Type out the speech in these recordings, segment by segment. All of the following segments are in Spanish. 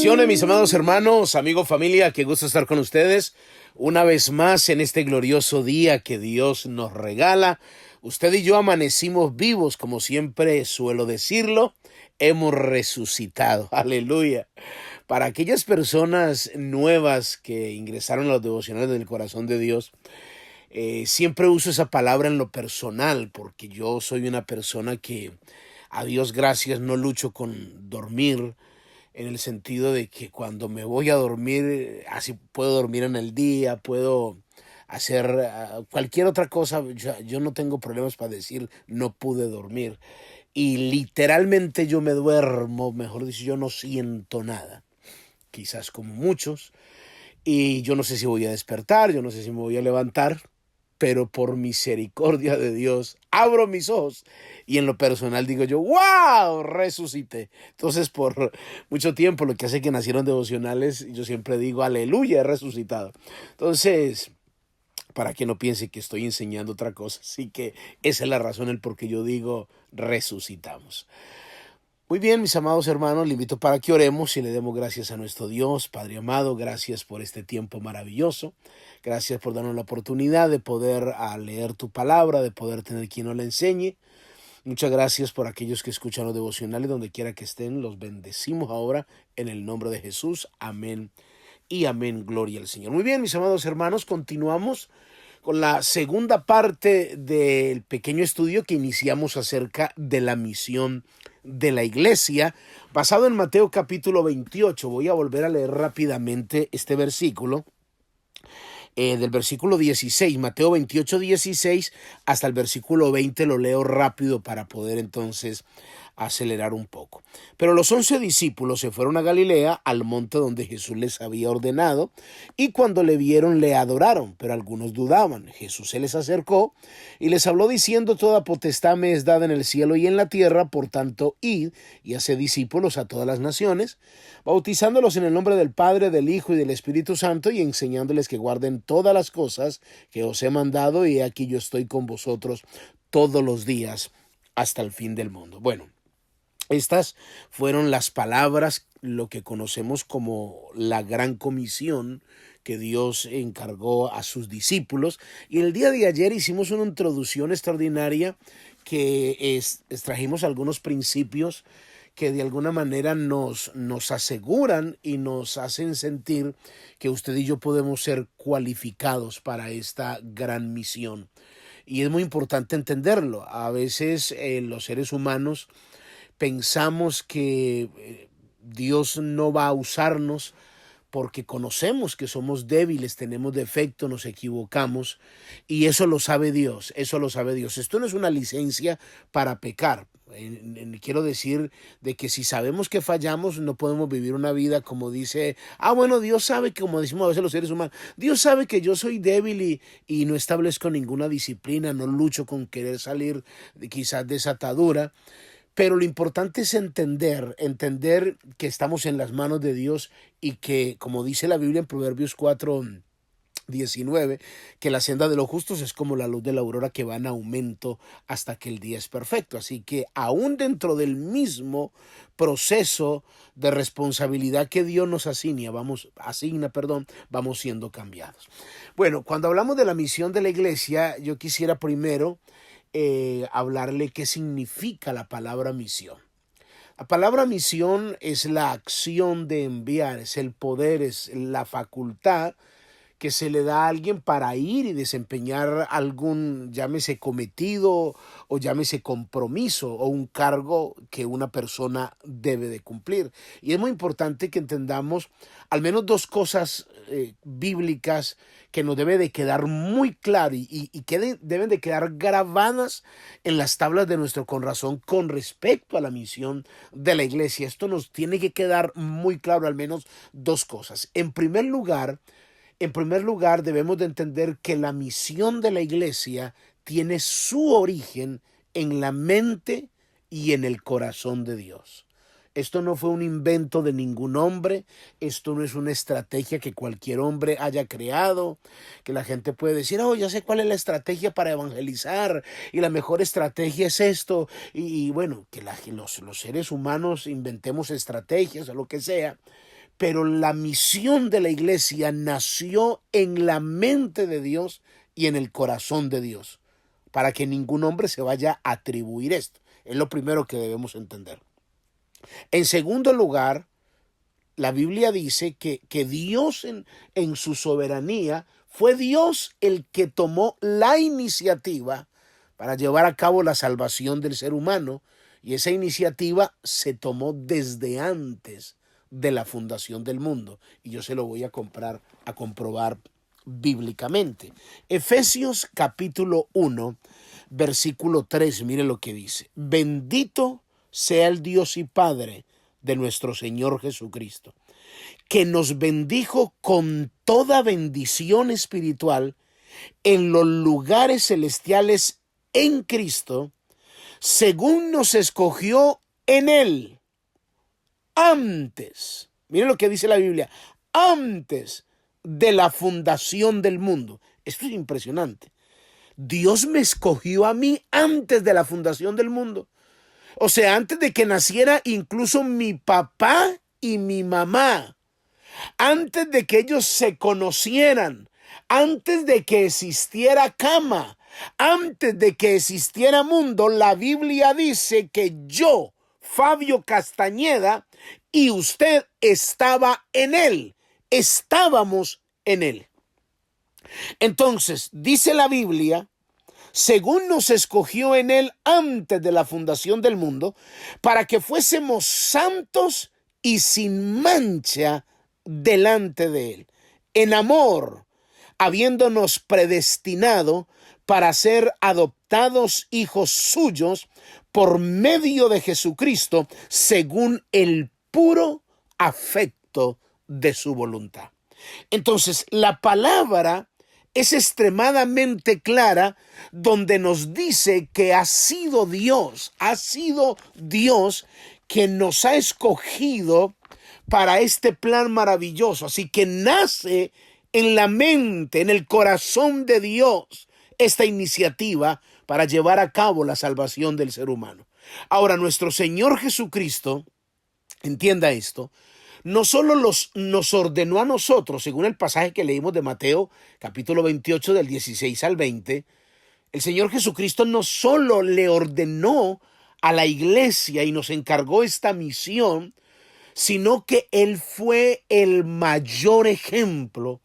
Bendiciones, mis amados hermanos, amigos, familia, qué gusto estar con ustedes una vez más en este glorioso día que Dios nos regala. Usted y yo amanecimos vivos, como siempre suelo decirlo, hemos resucitado, aleluya. Para aquellas personas nuevas que ingresaron a los devocionales del corazón de Dios, siempre uso esa palabra en lo personal, porque yo soy una persona que, a Dios gracias, no lucho con dormir, en el sentido de que cuando me voy a dormir, así puedo dormir en el día, puedo hacer cualquier otra cosa. Yo no tengo problemas para decir no pude dormir. Y literalmente yo me duermo, mejor dicho, yo no siento nada. Quizás como muchos. Y yo no sé si voy a despertar, yo no sé si me voy a levantar, pero por misericordia de Dios abro mis ojos y en lo personal digo yo, ¡wow! Resucité. Entonces por mucho tiempo, lo que hace que nacieron devocionales, yo siempre digo, aleluya, he resucitado. Entonces, para que no piense que estoy enseñando otra cosa, sí que esa es la razón el por qué yo digo resucitamos. Muy bien, mis amados hermanos, le invito para que oremos y le demos gracias a nuestro Dios. Padre amado, gracias por este tiempo maravilloso. Gracias por darnos la oportunidad de poder leer tu palabra, de poder tener quien nos la enseñe. Muchas gracias por aquellos que escuchan los devocionales, donde quiera que estén. Los bendecimos ahora en el nombre de Jesús. Amén y amén. Gloria al Señor. Muy bien, mis amados hermanos, continuamos con la segunda parte del pequeño estudio que iniciamos acerca de la misión de la iglesia, basado en Mateo capítulo 28. Voy a volver a leer rápidamente este versículo, del versículo 16, Mateo 28, 16, hasta el versículo 20, lo leo rápido para poder entonces acelerar un poco. Pero los 11 discípulos se fueron a Galilea, al monte donde Jesús les había ordenado, y cuando le vieron le adoraron, pero algunos dudaban. Jesús se les acercó y les habló diciendo: toda potestad me es dada en el cielo y en la tierra, por tanto id y haced discípulos a todas las naciones, bautizándolos en el nombre del Padre, del Hijo y del Espíritu Santo, y enseñándoles que guarden todas las cosas que os he mandado, y aquí yo estoy con vosotros todos los días hasta el fin del mundo. Bueno, estas fueron las palabras, lo que conocemos como la gran comisión que Dios encargó a sus discípulos. Y el día de ayer hicimos una introducción extraordinaria que extrajimos algunos principios que de alguna manera nos aseguran y nos hacen sentir que usted y yo podemos ser cualificados para esta gran misión. Y es muy importante entenderlo. A veces los seres humanos pensamos que Dios no va a usarnos porque conocemos que somos débiles, tenemos defectos, nos equivocamos, y eso lo sabe Dios, eso lo sabe Dios. Esto no es una licencia para pecar. Quiero decir de que si sabemos que fallamos, no podemos vivir una vida como dice, bueno, Dios sabe que, como decimos a veces los seres humanos, Dios sabe que yo soy débil y no establezco ninguna disciplina, no lucho con querer salir quizás de esa atadura. Pero lo importante es entender que estamos en las manos de Dios y que, como dice la Biblia en Proverbios 4:19, que la senda de los justos es como la luz de la aurora que va en aumento hasta que el día es perfecto. Así que aún dentro del mismo proceso de responsabilidad que Dios nos vamos siendo cambiados. Bueno, cuando hablamos de la misión de la iglesia, yo quisiera primero hablarle qué significa la palabra misión. La palabra misión es la acción de enviar, es el poder, es la facultad que se le da a alguien para ir y desempeñar algún, llámese cometido o llámese compromiso o un cargo que una persona debe de cumplir. Y es muy importante que entendamos al menos dos cosas bíblicas que nos debe de quedar muy claro y que deben de quedar grabadas en las tablas de nuestro corazón con respecto a la misión de la iglesia. Esto nos tiene que quedar muy claro, al menos dos cosas. En primer lugar, debemos de entender que la misión de la iglesia tiene su origen en la mente y en el corazón de Dios. Esto no fue un invento de ningún hombre, esto no es una estrategia que cualquier hombre haya creado, que la gente puede decir, ya sé cuál es la estrategia para evangelizar y la mejor estrategia es esto, y bueno, que los seres humanos inventemos estrategias o lo que sea. pero la misión de la iglesia nació en la mente de Dios y en el corazón de Dios, para que ningún hombre se vaya a atribuir esto. Es lo primero que debemos entender. En segundo lugar, la Biblia dice que Dios en su soberanía fue Dios el que tomó la iniciativa para llevar a cabo la salvación del ser humano, y esa iniciativa se tomó desde antes de la fundación del mundo, y yo se lo voy a comprobar bíblicamente. Efesios capítulo 1, versículo 3, mire lo que dice: bendito sea el Dios y Padre de nuestro Señor Jesucristo, que nos bendijo con toda bendición espiritual en los lugares celestiales en Cristo, según nos escogió en Él antes, miren lo que dice la Biblia, antes de la fundación del mundo. Esto es impresionante. Dios me escogió a mí antes de la fundación del mundo. O sea, antes de que naciera incluso mi papá y mi mamá, antes de que ellos se conocieran, antes de que existiera cama, antes de que existiera mundo, la Biblia dice que yo, Fabio Castañeda, y usted estaba en él, estábamos en él. Entonces, dice la Biblia, según nos escogió en él antes de la fundación del mundo, para que fuésemos santos y sin mancha delante de él, en amor, habiéndonos predestinado para ser adoptados hijos suyos por medio de Jesucristo, según el puro afecto de su voluntad. Entonces, la palabra es extremadamente clara, donde nos dice que ha sido Dios quien nos ha escogido para este plan maravilloso. Así que nace en la mente, en el corazón de Dios, esta iniciativa para llevar a cabo la salvación del ser humano. Ahora, nuestro Señor Jesucristo, entienda esto, no solo nos ordenó a nosotros, según el pasaje que leímos de Mateo, capítulo 28, del 16 al 20, el Señor Jesucristo no solo le ordenó a la iglesia y nos encargó esta misión, sino que Él fue el mayor ejemplo.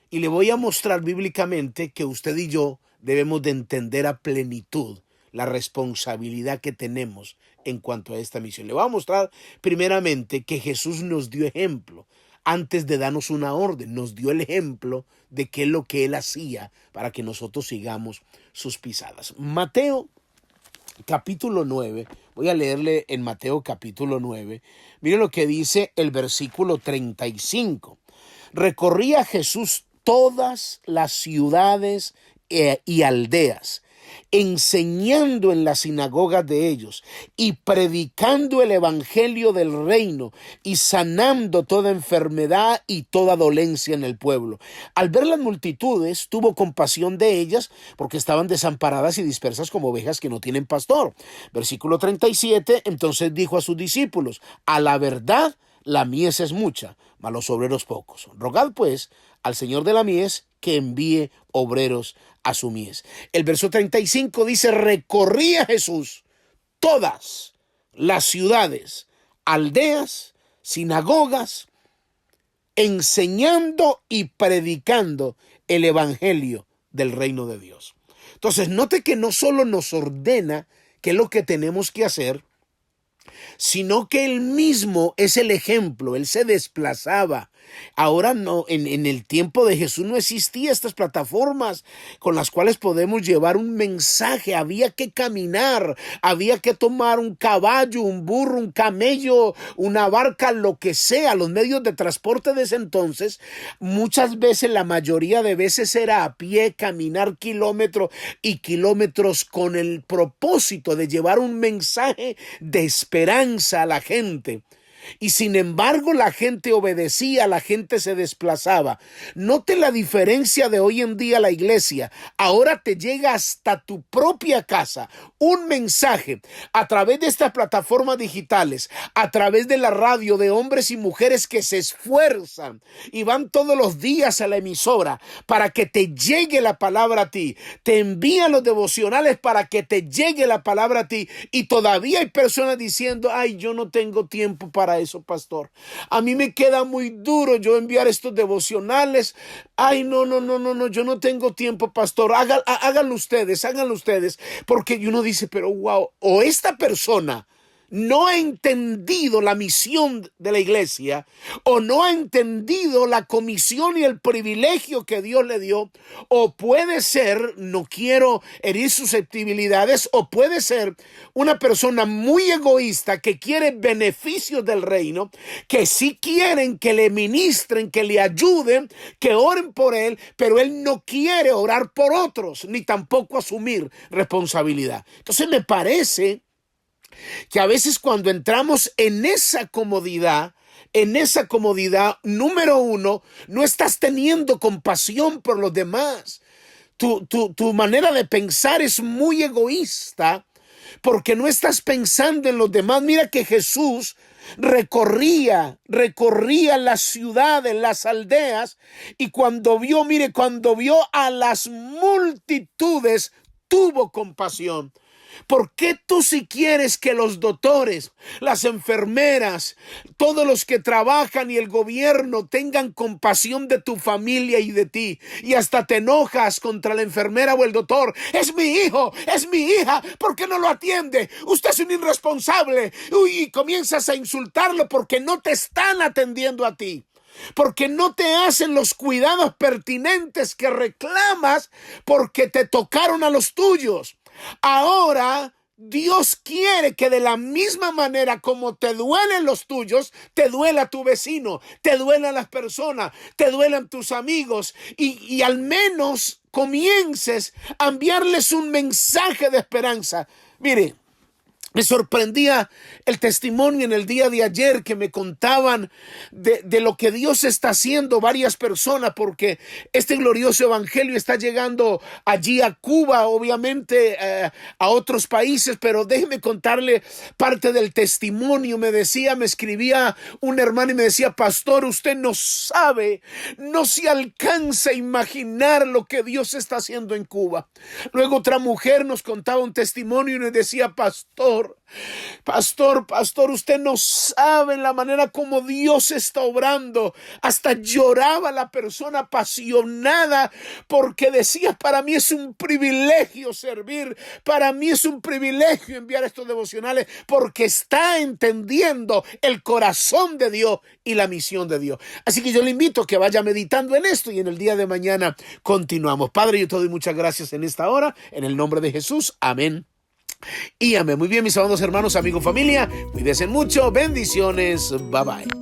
Y le voy a mostrar bíblicamente que usted y yo debemos de entender a plenitud la responsabilidad que tenemos en cuanto a esta misión. Le voy a mostrar primeramente que Jesús nos dio ejemplo. Antes de darnos una orden, nos dio el ejemplo de qué es lo que Él hacía para que nosotros sigamos sus pisadas. Mateo capítulo 9, voy a leerle en Mateo capítulo 9. Mire lo que dice el versículo 35. Recorría Jesús todas las ciudades y aldeas, enseñando en las sinagogas de ellos y predicando el evangelio del reino y sanando toda enfermedad y toda dolencia en el pueblo. Al ver las multitudes, tuvo compasión de ellas porque estaban desamparadas y dispersas como ovejas que no tienen pastor. Versículo 37, entonces dijo a sus discípulos: a la verdad, la mies es mucha, mas los obreros pocos. Rogad pues al Señor de la mies que envíe obreros a su mies. El verso 35 dice: recorría Jesús todas las ciudades, aldeas, sinagogas, enseñando y predicando el evangelio del reino de Dios. Entonces, note que no solo nos ordena qué es lo que tenemos que hacer, sino que Él mismo es el ejemplo. Él se desplazaba. Ahora no, en el tiempo de Jesús no existían estas plataformas con las cuales podemos llevar un mensaje. Había que caminar, había que tomar un caballo, un burro, un camello, una barca, lo que sea. Los medios de transporte de ese entonces, muchas veces, la mayoría de veces era a pie, caminar kilómetros y kilómetros con el propósito de llevar un mensaje de esperanza a la gente. Y sin embargo, la gente obedecía, la gente se desplazaba. Note la diferencia de hoy en día la iglesia. Ahora te llega hasta tu propia casa un mensaje a través de estas plataformas digitales, a través de la radio, de hombres y mujeres que se esfuerzan y van todos los días a la emisora para que te llegue la palabra a ti. Te envían los devocionales para que te llegue la palabra a ti. Y todavía hay personas diciendo, ay, yo no tengo tiempo para eso, pastor. A mí me queda muy duro yo enviar estos devocionales. Ay, no, yo no tengo tiempo, pastor. Háganlo ustedes, porque uno dice, pero wow, o esta persona no ha entendido la misión de la iglesia, o no ha entendido la comisión y el privilegio que Dios le dio, o puede ser, no quiero herir susceptibilidades, o puede ser una persona muy egoísta que quiere beneficios del reino, que sí quieren que le ministren, que le ayuden, que oren por él, pero él no quiere orar por otros, ni tampoco asumir responsabilidad. Entonces me parece que a veces cuando entramos en esa comodidad, número uno, no estás teniendo compasión por los demás. Tu manera de pensar es muy egoísta porque no estás pensando en los demás. Mira que Jesús recorría las ciudades, las aldeas, y cuando vio a las multitudes, tuvo compasión. ¿Por qué tú si quieres que los doctores, las enfermeras, todos los que trabajan y el gobierno tengan compasión de tu familia y de ti, y hasta te enojas contra la enfermera o el doctor? Es mi hijo, es mi hija, ¿por qué no lo atiende? Usted es un irresponsable. Y comienzas a insultarlo porque no te están atendiendo a ti, porque no te hacen los cuidados pertinentes que reclamas porque te tocaron a los tuyos. Ahora Dios quiere que de la misma manera como te duelen los tuyos, te duela tu vecino, te duelan las personas, te duelan tus amigos, y al menos comiences a enviarles un mensaje de esperanza. Mire, me sorprendía el testimonio en el día de ayer que me contaban de lo que Dios está haciendo varias personas, porque este glorioso evangelio está llegando allí a Cuba, obviamente a otros países, pero déjeme contarle parte del testimonio. Me escribía un hermano y me decía, pastor, usted no sabe, no se alcanza a imaginar lo que Dios está haciendo en Cuba. Luego otra mujer nos contaba un testimonio y nos decía, pastor, usted no sabe la manera como Dios está obrando. Hasta lloraba la persona apasionada porque decía, para mí es un privilegio servir, para mí es un privilegio enviar estos devocionales, porque está entendiendo el corazón de Dios y la misión de Dios. Así que yo le invito a que vaya meditando en esto, y en el día de mañana continuamos. Padre, yo te doy muchas gracias en esta hora, en el nombre de Jesús, amén y amén. Muy bien, mis amados hermanos, amigos, familia, cuídense mucho, bendiciones, bye bye.